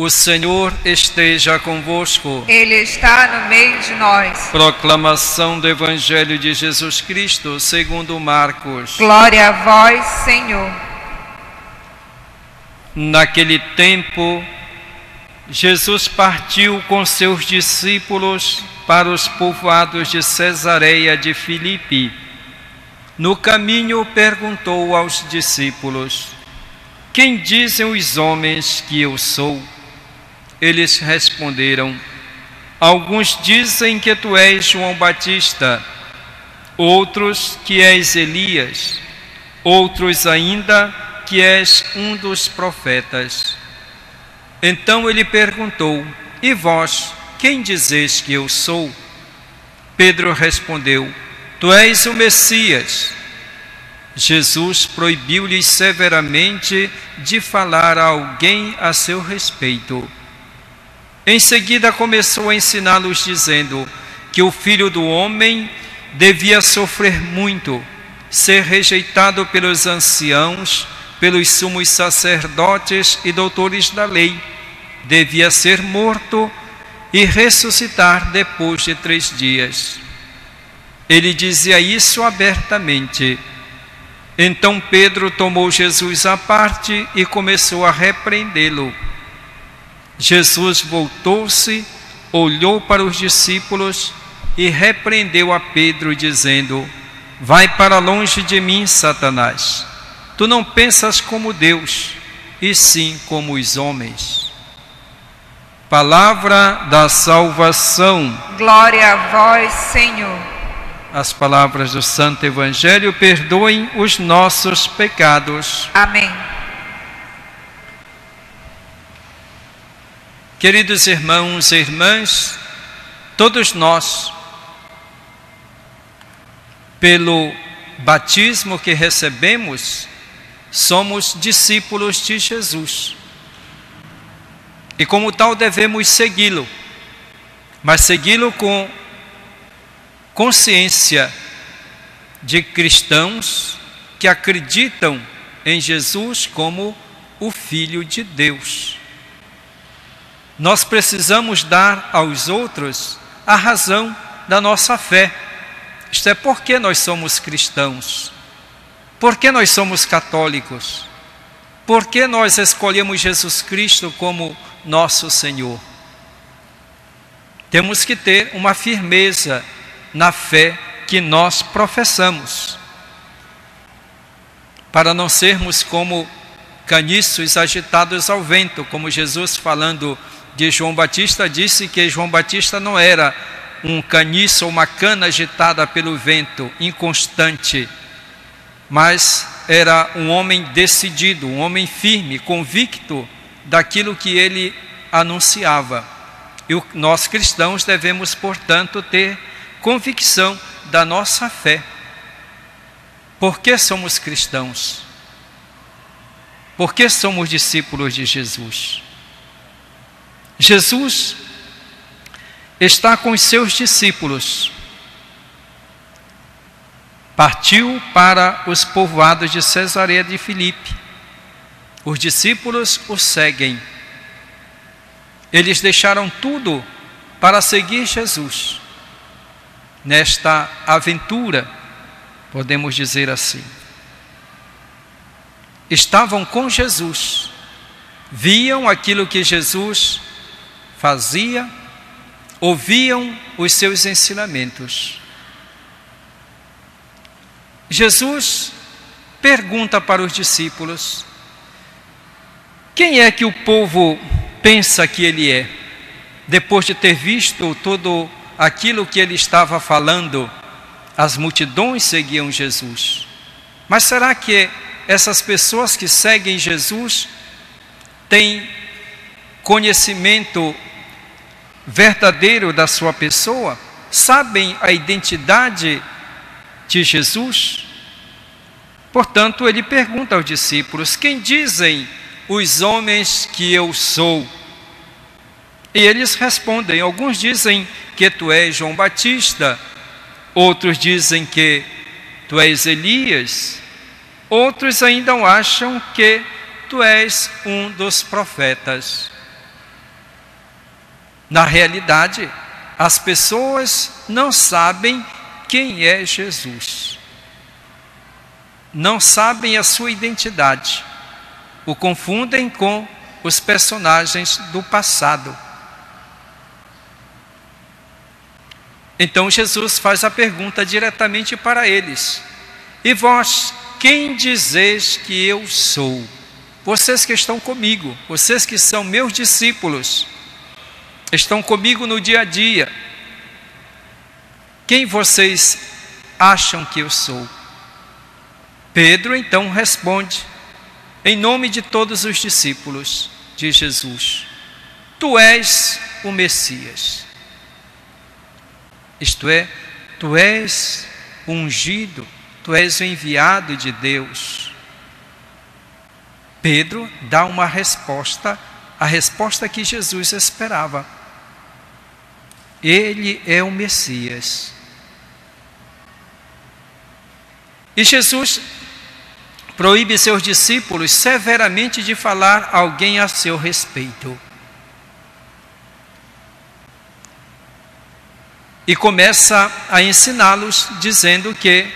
O Senhor esteja convosco. Ele está no meio de nós. Proclamação do Evangelho de Jesus Cristo segundo Marcos. Glória a vós, Senhor. Naquele tempo, Jesus partiu com seus discípulos para os povoados de Cesareia de Filipe. No caminho perguntou aos discípulos: quem dizem os homens que eu sou? Eles responderam: alguns dizem que tu és João Batista, outros que és Elias, outros ainda que és um dos profetas. Então ele perguntou: e vós, quem dizeis que eu sou? Pedro respondeu: tu és o Messias. Jesus proibiu-lhes severamente de falar a alguém a seu respeito. Em seguida começou a ensiná-los, dizendo que o Filho do Homem devia sofrer muito, ser rejeitado pelos anciãos, pelos sumos sacerdotes e doutores da lei, devia ser morto e ressuscitar depois de 3 dias. Ele dizia isso abertamente. Então Pedro tomou Jesus à parte e começou a repreendê-lo. Jesus voltou-se, olhou para os discípulos e repreendeu a Pedro, dizendo: vai para longe de mim, Satanás. Tu não pensas como Deus, e sim como os homens. Palavra da salvação. Glória a vós, Senhor. As palavras do Santo Evangelho perdoem os nossos pecados. Amém. Queridos irmãos e irmãs, todos nós, pelo batismo que recebemos, somos discípulos de Jesus. E como tal devemos segui-lo, mas segui-lo com consciência de cristãos que acreditam em Jesus como o Filho de Deus. Nós precisamos dar aos outros a razão da nossa fé. Isto é, por que nós somos cristãos? Por que nós somos católicos? Por que nós escolhemos Jesus Cristo como nosso Senhor? Temos que ter uma firmeza na fé que nós professamos, para não sermos como caniços agitados ao vento, como Jesus, falando de João Batista, disse que João Batista não era um caniço ou uma cana agitada pelo vento, inconstante, mas era um homem decidido, um homem firme, convicto daquilo que ele anunciava. E nós cristãos devemos, portanto, ter convicção da nossa fé. Por que somos cristãos? Por que somos discípulos de Jesus? Jesus está com os seus discípulos. Partiu para os povoados de Cesareia de Filipe. Os discípulos o seguem. Eles deixaram tudo para seguir Jesus. Nesta aventura, podemos dizer assim. Estavam com Jesus. Viam aquilo que Jesus fazia, ouviam os seus ensinamentos. Jesus pergunta para os discípulos: quem é que o povo pensa que ele é? Depois de ter visto todo aquilo que ele estava falando, as multidões seguiam Jesus. Mas será que essas pessoas que seguem Jesus têm conhecimento verdadeiro da sua pessoa? Sabem a identidade de Jesus? Portanto, ele pergunta aos discípulos: quem dizem os homens que eu sou? E eles respondem: alguns dizem que tu és João Batista, outros dizem que tu és Elias, outros ainda acham que tu és um dos profetas. Na realidade, as pessoas não sabem quem é Jesus. Não sabem a sua identidade. O confundem com os personagens do passado. Então Jesus faz a pergunta diretamente para eles: e vós, quem dizeis que eu sou? Vocês que estão comigo, vocês que são meus discípulos, estão comigo no dia a dia, quem vocês acham que eu sou? Pedro então responde, em nome de todos os discípulos de Jesus: tu és o Messias. Isto é, tu és o ungido, tu és o enviado de Deus. Pedro dá uma resposta, a resposta que Jesus esperava. Ele é o Messias. E Jesus proíbe seus discípulos severamente de falar alguém a seu respeito. E começa a ensiná-los dizendo que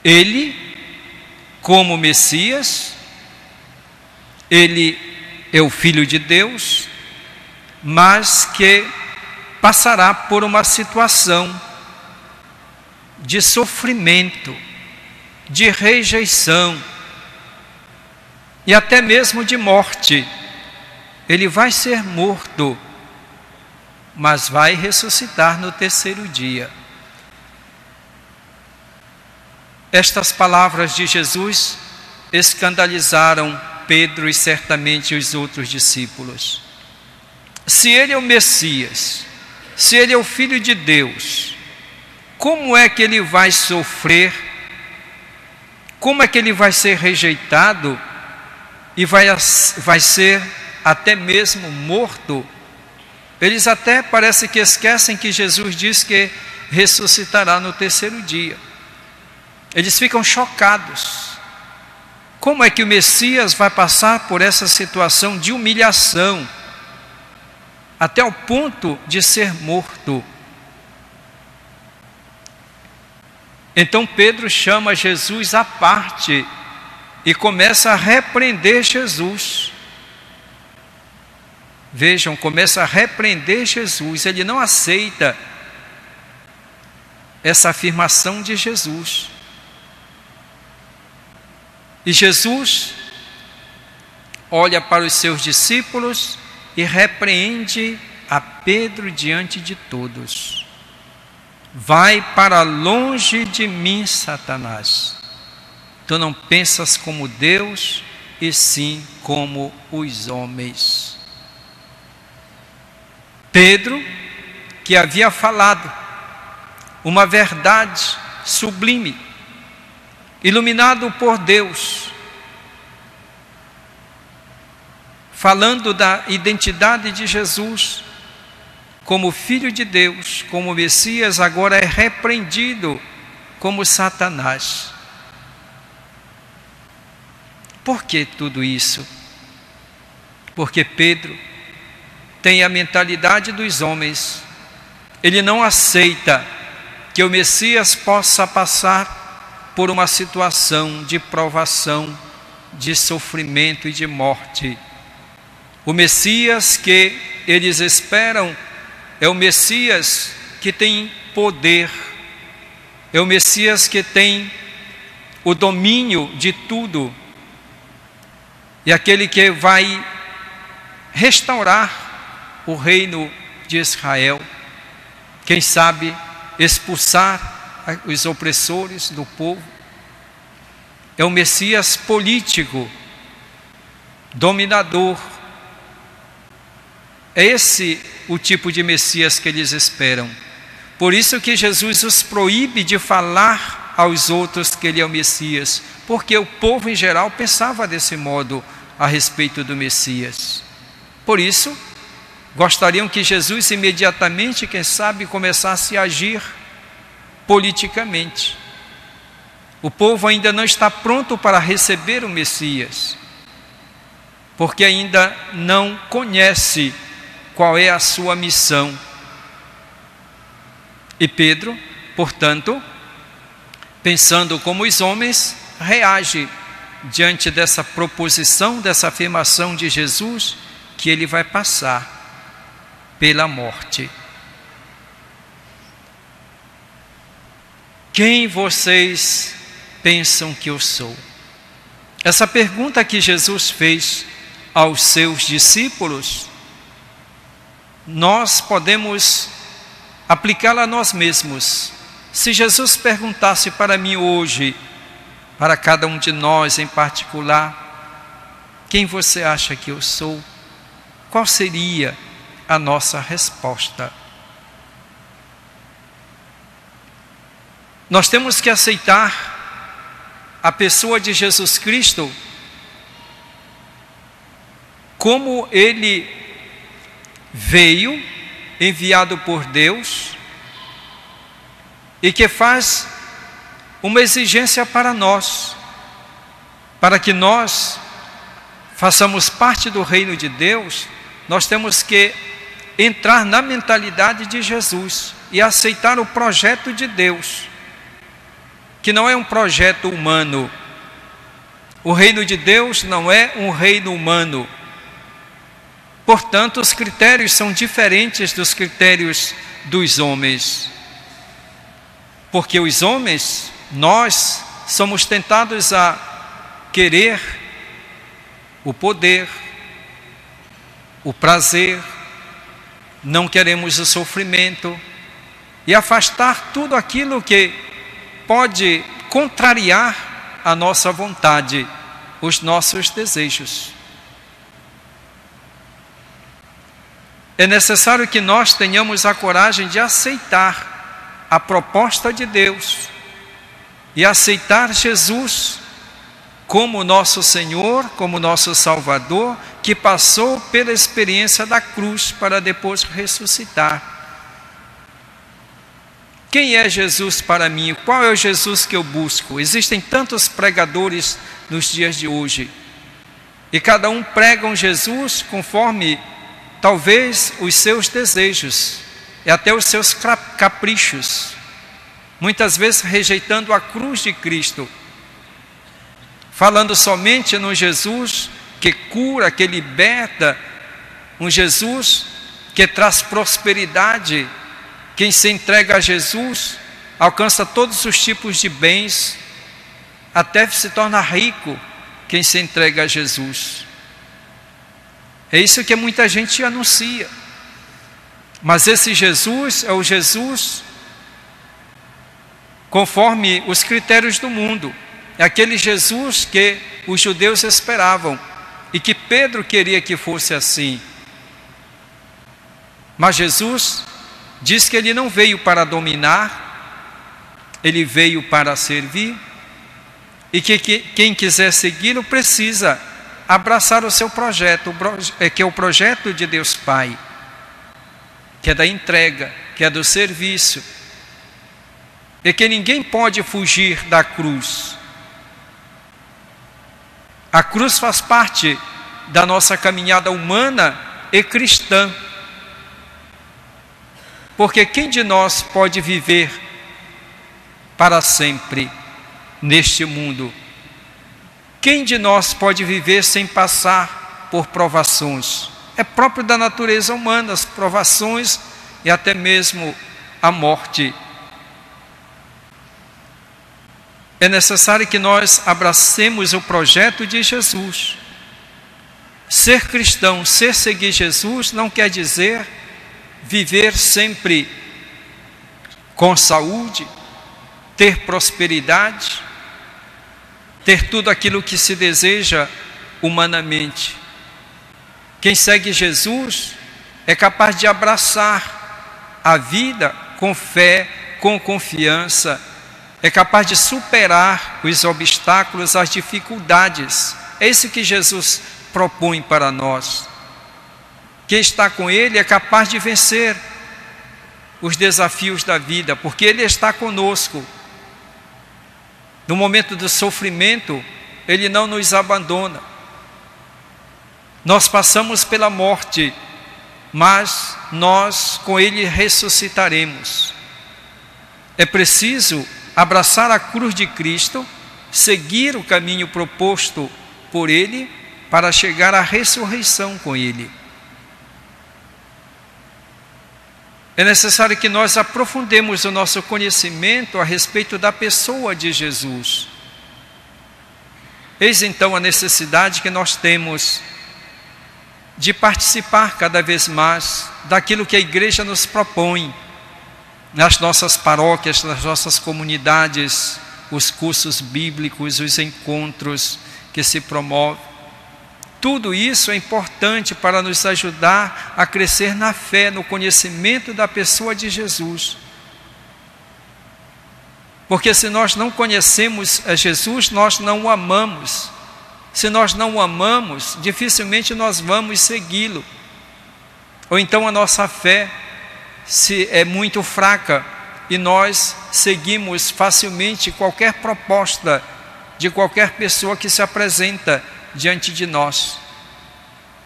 ele, como Messias, ele é o Filho de Deus, mas que passará por uma situação de sofrimento, de rejeição e até mesmo de morte. Ele vai ser morto, mas vai ressuscitar no terceiro dia. Estas palavras de Jesus escandalizaram Pedro e certamente os outros discípulos. Se ele é o Messias, se ele é o Filho de Deus, como é que ele vai sofrer? Como é que ele vai ser rejeitado e vai ser até mesmo morto? Eles até parece que esquecem que Jesus diz que ressuscitará no terceiro dia. Eles ficam chocados. Como é que o Messias vai passar por essa situação de humilhação, até o ponto de ser morto? Então Pedro chama Jesus à parte e começa a repreender Jesus. Vejam, começa a repreender Jesus. Ele não aceita essa afirmação de Jesus. E Jesus olha para os seus discípulos e repreende a Pedro diante de todos. Vai para longe de mim, Satanás. Tu não pensas como Deus, e sim como os homens. Pedro, que havia falado uma verdade sublime, iluminado por Deus, falando da identidade de Jesus como Filho de Deus, como Messias, agora é repreendido como Satanás. Por que tudo isso? Porque Pedro tem a mentalidade dos homens. Ele não aceita que o Messias possa passar por uma situação de provação, de sofrimento e de morte. O Messias que eles esperam é o Messias que tem poder, é o Messias que tem o domínio de tudo, e aquele que vai restaurar o reino de Israel, quem sabe expulsar os opressores do povo. É o Messias político, dominador. É esse o tipo de Messias que eles esperam. Por isso que Jesus os proíbe de falar aos outros que ele é o Messias, porque o povo em geral pensava desse modo a respeito do Messias. Por isso, gostariam que Jesus imediatamente, quem sabe, começasse a agir politicamente. O povo ainda não está pronto para receber o Messias, porque ainda não conhece qual é a sua missão. E Pedro, portanto, pensando como os homens, reage diante dessa proposição, dessa afirmação de Jesus, que ele vai passar pela morte. Quem vocês pensam que eu sou? Essa pergunta que Jesus fez aos seus discípulos, nós podemos aplicá-la a nós mesmos. Se Jesus perguntasse para mim hoje, para cada um de nós em particular, quem você acha que eu sou? Qual seria a nossa resposta? Nós temos que aceitar a pessoa de Jesus Cristo como ele veio, enviado por Deus, e que faz uma exigência para nós, para que nós façamos parte do reino de Deus. Nós temos que entrar na mentalidade de Jesus e aceitar o projeto de Deus, que não é um projeto humano. O reino de Deus não é um reino humano. Portanto, os critérios são diferentes dos critérios dos homens. Porque os homens, nós somos tentados a querer o poder, o prazer, não queremos o sofrimento e afastar tudo aquilo que pode contrariar a nossa vontade, os nossos desejos. É necessário que nós tenhamos a coragem de aceitar a proposta de Deus e aceitar Jesus como nosso Senhor, como nosso Salvador, que passou pela experiência da cruz para depois ressuscitar. Quem é Jesus para mim? Qual é o Jesus que eu busco? Existem tantos pregadores nos dias de hoje, e cada um prega um Jesus conforme talvez os seus desejos e até os seus caprichos, muitas vezes rejeitando a cruz de Cristo, falando somente no Jesus que cura, que liberta, um Jesus que traz prosperidade. Quem se entrega a Jesus alcança todos os tipos de bens, até se torna rico quem se entrega a Jesus. É isso que muita gente anuncia. Mas esse Jesus é o Jesus conforme os critérios do mundo. É aquele Jesus que os judeus esperavam e que Pedro queria que fosse assim. Mas Jesus diz que ele não veio para dominar, ele veio para servir, e que quem quiser segui-lo precisa abraçar o seu projeto, que é o projeto de Deus Pai, que é da entrega, que é do serviço, e que ninguém pode fugir da cruz. A cruz faz parte da nossa caminhada humana e cristã, porque quem de nós pode viver para sempre neste mundo? Quem de nós pode viver sem passar por provações? É próprio da natureza humana, as provações e até mesmo a morte. É necessário que nós abracemos o projeto de Jesus. Ser cristão, seguir Jesus, não quer dizer viver sempre com saúde, ter prosperidade, ter tudo aquilo que se deseja humanamente. Quem segue Jesus é capaz de abraçar a vida com fé, com confiança, é capaz de superar os obstáculos, as dificuldades. É isso que Jesus propõe para nós. Quem está com Ele é capaz de vencer os desafios da vida, porque Ele está conosco. No momento do sofrimento, Ele não nos abandona. Nós passamos pela morte, mas nós com ele ressuscitaremos. É preciso abraçar a cruz de Cristo, seguir o caminho proposto por ele para chegar à ressurreição com ele. É necessário que nós aprofundemos o nosso conhecimento a respeito da pessoa de Jesus. Eis então a necessidade que nós temos de participar cada vez mais daquilo que a igreja nos propõe, nas nossas paróquias, nas nossas comunidades, os cursos bíblicos, os encontros que se promovem. Tudo isso é importante para nos ajudar a crescer na fé, no conhecimento da pessoa de Jesus. Porque se nós não conhecemos a Jesus, nós não o amamos. Se nós não o amamos, dificilmente nós vamos segui-lo. Ou então a nossa fé é muito fraca e nós seguimos facilmente qualquer proposta de qualquer pessoa que se apresenta diante de nós.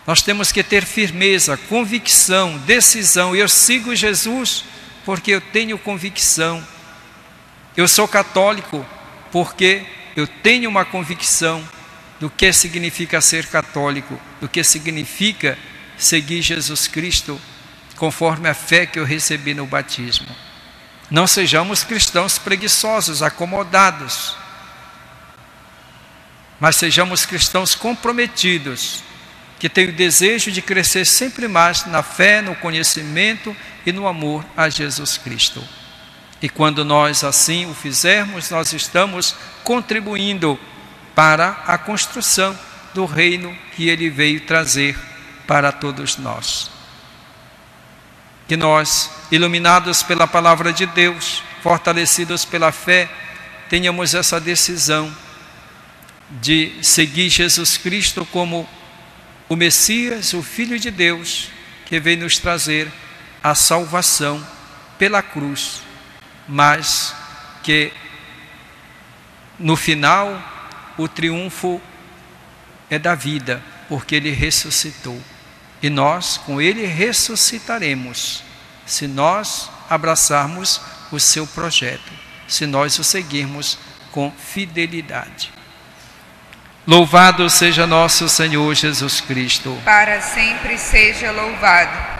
Nós temos que ter firmeza, convicção, decisão. Eu sigo Jesus porque eu tenho convicção. Eu sou católico porque eu tenho uma convicção do que significa ser católico, do que significa seguir Jesus Cristo conforme a fé que eu recebi no batismo. Não sejamos cristãos preguiçosos, acomodados, mas sejamos cristãos comprometidos, que têm o desejo de crescer sempre mais na fé, no conhecimento e no amor a Jesus Cristo. E quando nós assim o fizermos, nós estamos contribuindo para a construção do reino que ele veio trazer para todos nós. Que nós, iluminados pela palavra de Deus, fortalecidos pela fé, tenhamos essa decisão de seguir Jesus Cristo como o Messias, o Filho de Deus, que veio nos trazer a salvação pela cruz, mas que no final o triunfo é da vida, porque ele ressuscitou. E nós com ele ressuscitaremos, se nós abraçarmos o seu projeto, se nós o seguirmos com fidelidade. Louvado seja nosso Senhor Jesus Cristo. Para sempre seja louvado.